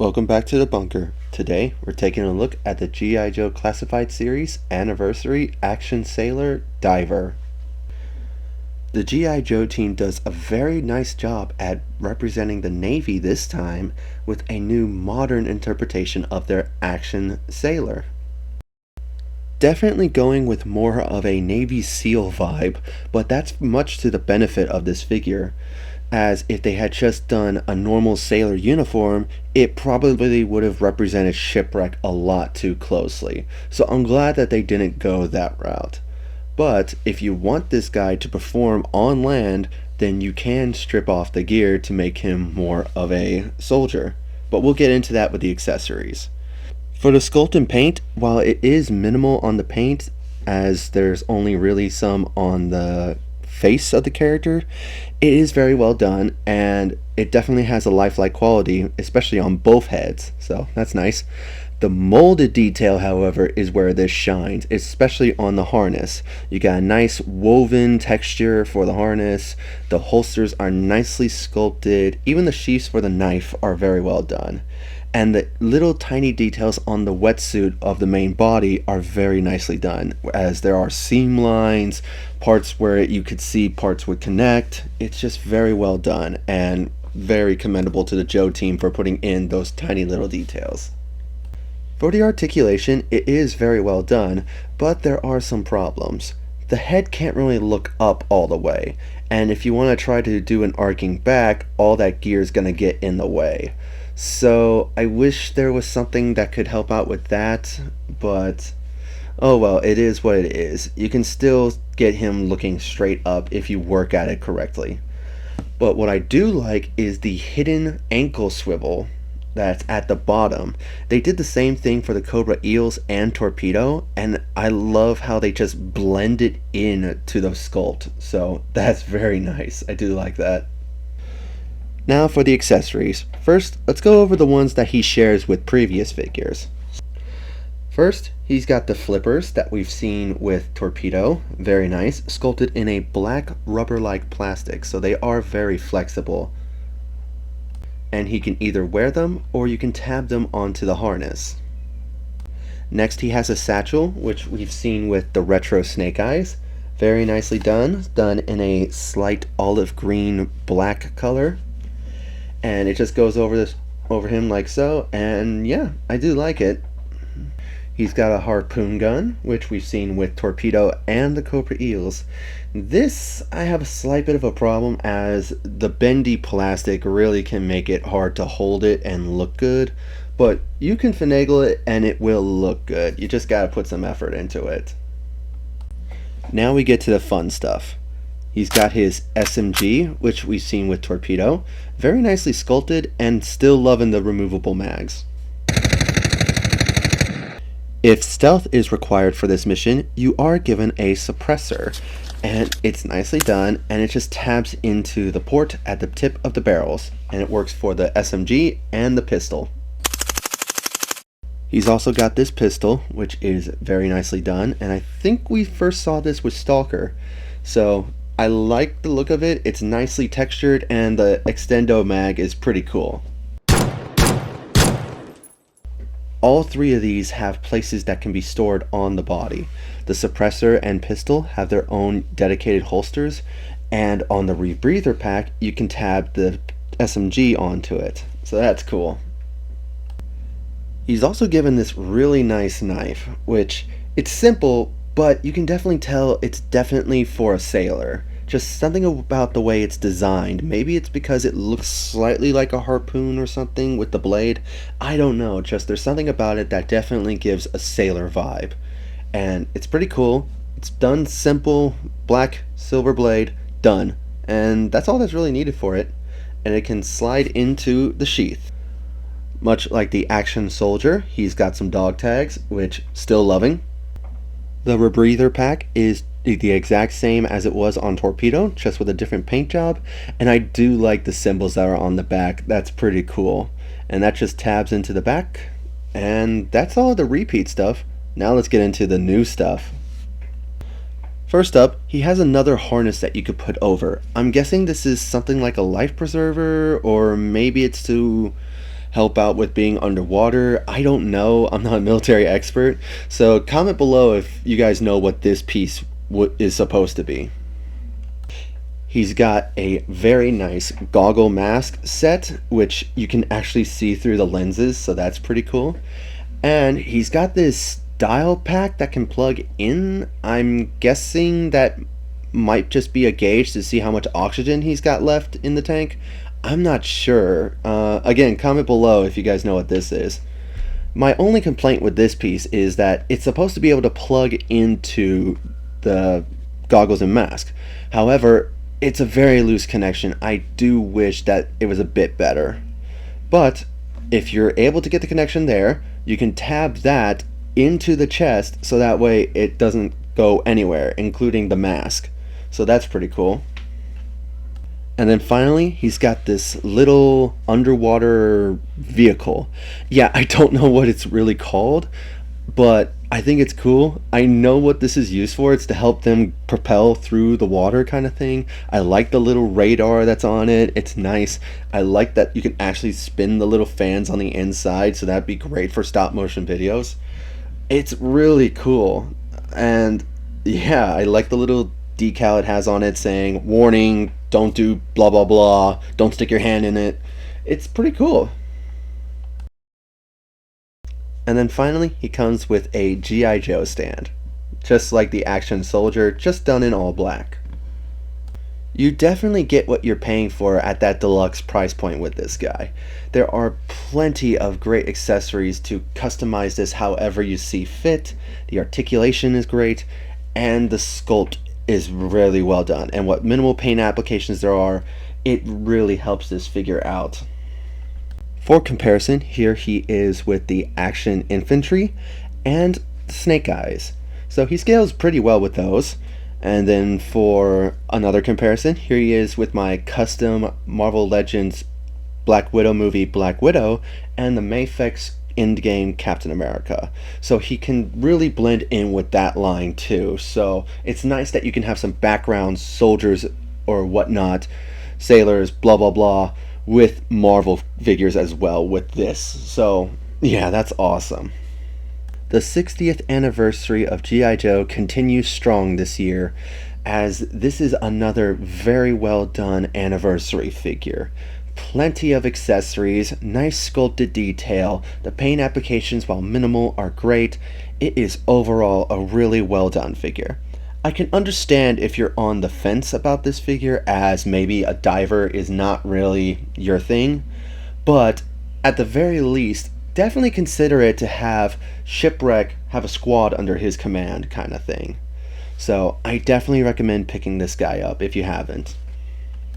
Welcome back to the bunker. Today, we're taking a look at the G.I. Joe Classified Series Anniversary Action Sailor Diver. The G.I. Joe team does a very nice job at representing the Navy this time with a new modern interpretation of their action sailor. Definitely going with more of a Navy SEAL vibe, but that's much to the benefit of this figure, as if they had just done a normal sailor uniform, it probably would have represented shipwreck a lot too closely. So I'm glad that they didn't go that route. But if you want this guy to perform on land, then you can strip off the gear to make him more of a soldier. But we'll get into that with the accessories. For the sculpt and paint, while it is minimal on the paint, as there's only really some on the face of the character, it is very well done, and it definitely has a lifelike quality, especially on both heads, so that's nice. The molded detail, however, is where this shines, especially on the harness. You got a nice woven texture for the harness, the holsters are nicely sculpted, even the sheaths for the knife are very well done. And the little tiny details on the wetsuit of the main body are very nicely done, as there are seam lines, parts where you could see parts would connect. It's just very well done and very commendable to the Joe team for putting in those tiny little details. For the articulation, it is very well done, but there are some problems. The head can't really look up all the way, and if you want to try to do an arcing back, all that gear is going to get in the way. So I wish there was something that could help out with that, but oh well, it is what it is. You can still get him looking straight up if you work at it correctly. But what I do like is the hidden ankle swivel that's at the bottom. They did the same thing for the Cobra Eels and Torpedo, and I love how they just blend it in to the sculpt. So that's very nice. I do like that. Now for the accessories. First, let's go over the ones that he shares with previous figures. First, he's got the flippers that we've seen with Torpedo. Very nice. Sculpted in a black rubber-like plastic, so they are very flexible. And he can either wear them or you can tab them onto the harness. Next, he has a satchel, which we've seen with the retro Snake Eyes. Very nicely done. Done in a slight olive green black color. And it just goes over him like so, and yeah, I do like it. He's got a harpoon gun, which we've seen with Torpedo and the Cobra Eels. This I have a slight bit of a problem, as the bendy plastic really can make it hard to hold it and look good, but you can finagle it and it will look good. You just gotta put some effort into it. Now we get to the fun stuff. He's got his SMG, which we've seen with Torpedo. Very nicely sculpted and still loving the removable mags. If stealth is required for this mission, you are given a suppressor. And it's nicely done, and it just tabs into the port at the tip of the barrels. And it works for the SMG and the pistol. He's also got this pistol, which is very nicely done. And I think we first saw this with Stalker. So I like the look of it. It's nicely textured, and the extendo mag is pretty cool. All three of these have places that can be stored on the body. The suppressor and pistol have their own dedicated holsters, and on the rebreather pack you can tab the SMG onto it. So that's cool. He's also given this really nice knife, which it's simple, but you can definitely tell it's definitely for a sailor. Just something about the way it's designed. Maybe it's because it looks slightly like a harpoon or something with the blade. I don't know, just there's something about it that definitely gives a sailor vibe. And it's pretty cool. It's done simple, black, silver blade, done. And that's all that's really needed for it. And it can slide into the sheath. Much like the Action Soldier, he's got some dog tags, which still loving. The rebreather pack is the exact same as it was on Torpedo, just with a different paint job, and I do like the symbols that are on the back. That's pretty cool. And that just tabs into the back, and that's all the repeat stuff. Now let's get into the new stuff. First up, he has another harness that you could put over. I'm guessing this is something like a life preserver, or maybe it's to help out with being underwater. I don't know. I'm not a military expert. So comment below if you guys know what this piece is supposed to be. He's got a very nice goggle mask set, which you can actually see through the lenses, so that's pretty cool. And he's got this dial pack that can plug in. I'm guessing that might just be a gauge to see how much oxygen he's got left in the tank. I'm not sure. Again, comment below if you guys know what this is. My only complaint with this piece is that it's supposed to be able to plug into the goggles and mask. However, it's a very loose connection. I do wish that it was a bit better. But if you're able to get the connection there, you can tab that into the chest so that way it doesn't go anywhere, including the mask. So that's pretty cool. And then finally, he's got this little underwater vehicle. Yeah, I don't know what it's really called, but I think it's cool. I know what this is used for. It's to help them propel through the water kind of thing. I like the little radar that's on it. It's nice. I like that you can actually spin the little fans on the inside, so that'd be great for stop motion videos. It's really cool. And yeah, I like the little decal it has on it saying, warning, don't do blah blah blah, don't stick your hand in it. It's pretty cool. And then finally, he comes with a G.I. Joe stand, just like the Action Soldier, just done in all black. You definitely get what you're paying for at that deluxe price point with this guy. There are plenty of great accessories to customize this however you see fit. The articulation is great, and the sculpt is really well done. And what minimal paint applications there are, it really helps this figure out. For comparison, here he is with the Action Infantry and Snake Eyes. So he scales pretty well with those. And then for another comparison, here he is with my custom Marvel Legends Black Widow movie Black Widow and the Mafex Endgame Captain America. So he can really blend in with that line too. So it's nice that you can have some background soldiers or whatnot, sailors, blah blah blah, with Marvel figures as well with this. So yeah, that's awesome. The 60th anniversary of G.I. Joe continues strong this year, as this is another very well done anniversary figure. Plenty of accessories, nice sculpted detail, the paint applications, while minimal, are great. It is overall a really well done figure. I can understand if you're on the fence about this figure, as maybe a diver is not really your thing, but at the very least, definitely consider it to have Shipwreck have a squad under his command kind of thing. So I definitely recommend picking this guy up if you haven't.